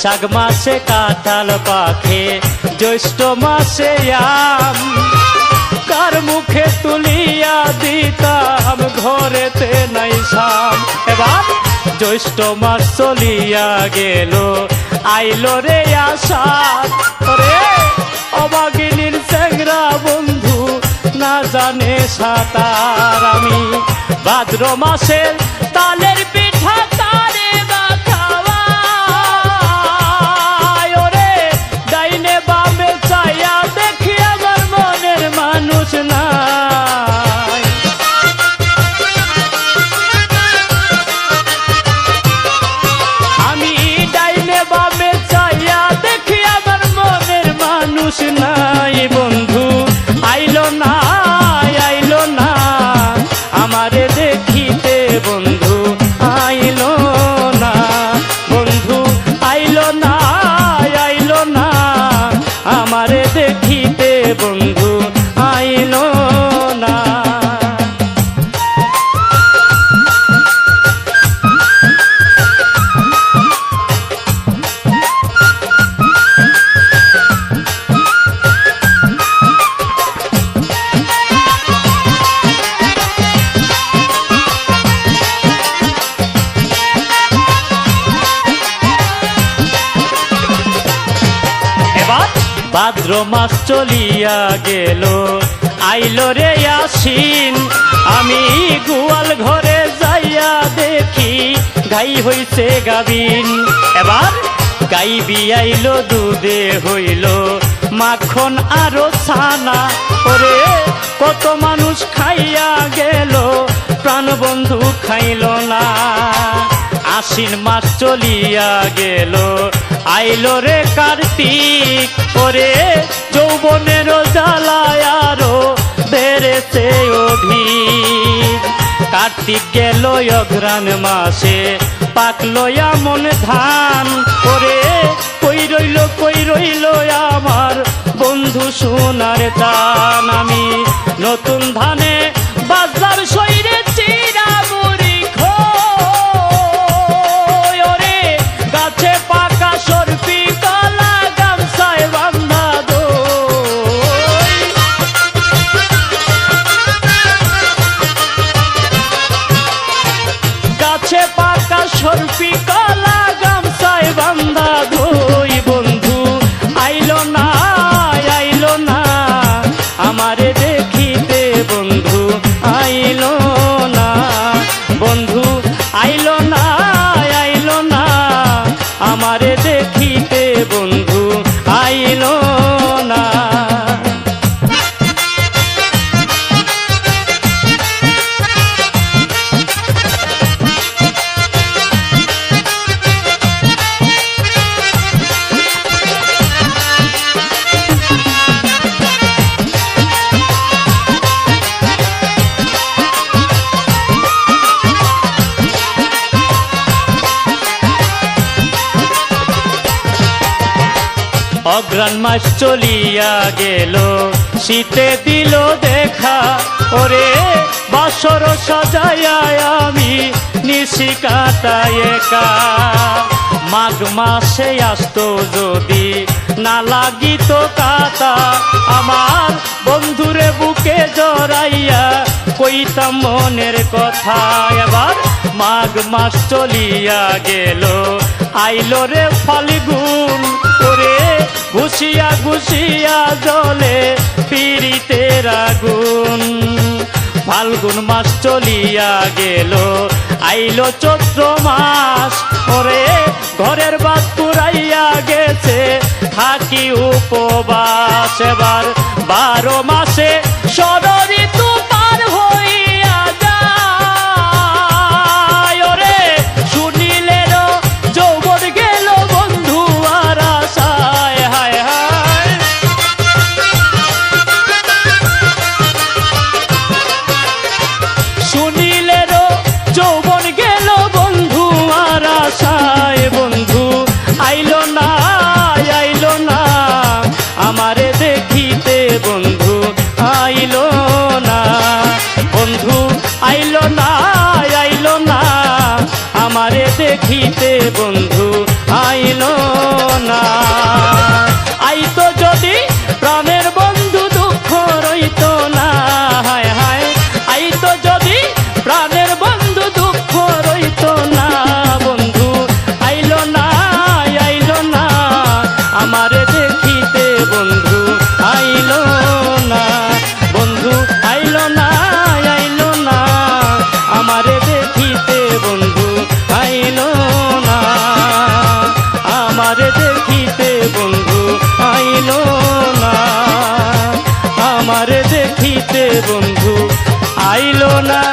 বৈশাখ মাসে কাঁঠাল পাখে, জ্যৈষ্ঠ মাসে আম, কার মুখে তুলিয়া দিতাম ঘরেতে নাই সাম। এবার জ্যৈষ্ঠ মাস চলিয়া গেল, আইলো রে আষাঢ়, ওরে অবাগিনীর চ্যাংরা বন্ধু না জানে সাঁতার। আমি ভাদ্র মাসের তালের পিঠা তারে বা খাওয়াই, ওরে ডাইনে বামে চাইয়া দেখি আমার মনের মানুষ নাই। আমি ডাইনে বামে চাইয়া দেখি আমার মনের মানুষ নাই। বন্ধু আইলো না, আইলো না আমারে দেখিতে, বন্ধু আইলো না, বন্ধু আইলো না, আইলো না আমারে দেখিতে, বন্ধু আইলো না। ভাদ্র মাস চলিয়া গেল, আইলো রে আশ্বিন, আমি গোয়াল ঘরে যাইয়া দেখি গাই হইছে গাবিন। এবার গাই বিয়াইলো, দুধে হইল মাখন আরো ছানা, ওরে কত মানুষ খাইয়া গেল, প্রাণ বন্ধু খাইল না। আশ্বিন মাস চলিয়া গেল, আইলো রে কার্তিক, ওরে যৌবনের জ্বালায় আরো বেড়েছে অধিক। কার্তিক গেল অঘ্রাণ মাসে, পাকলো এমন ধান, ওরে কই রইল আমার বন্ধু সোনার টান। আমি নতুন ধানে বাজার সইরে চিরা মুড়ি খই, ওরে গাছে পাকা সরপি কলা গামছায় বান্ধা দই। গাছে পাকা সরপি কলা গামছায় বান্ধা দই। বন্ধু আইলো না, আইলো না আমারে দেখিতে, বন্ধু আইলো না, বন্ধু আইলো না, আইলো না আমারে দেখিতে, বন্ধু আইলো না। অঘ্রাণ মাস চলিয়া গেল, শীতে দিল দেখা, ওরে বাসর সাজাইয়া আমি নিশি কাটাই একা। মাঘ মাসে আসতো যদি না লাগিত কাতা, আমার বন্ধুরে বুকে জড়াইয়া কইতাম মনের কথা। এবার মাঘ মাস চলিয়া গেল, আইলো রে ফাল্গুন, ওরে ঘুষিয়া ঘুষিয়া জলে পিরিতের আগুন। ফাল্গুন মাস চলিয়া গেল, আইলো চৈত্র মাস, ওরে ঘরের বাত পুরাইয়া গেছে থাকি উপবাস। এবার 12 মাসে ষড়ঋতু পার হইয়া যায়, ওরে শুনিলেন যৌবন গেল বন্ধু আর আশায়। হায় হায় শুনিলেন যৌবন গেল বন্ধু আর আশায়। বন্ধু আইলো না, আইলো না আমারে দেখিতে, বন্ধু আইলো না, বন্ধু আইলো না, আইলো না আমারে দেখিতে, বন্ধু আইলো আমারে দেখিতে বন্ধু আইলো না, আমারে দেখিতে বন্ধু আইলো না, আমারে দেখিতে বন্ধু আইলো না।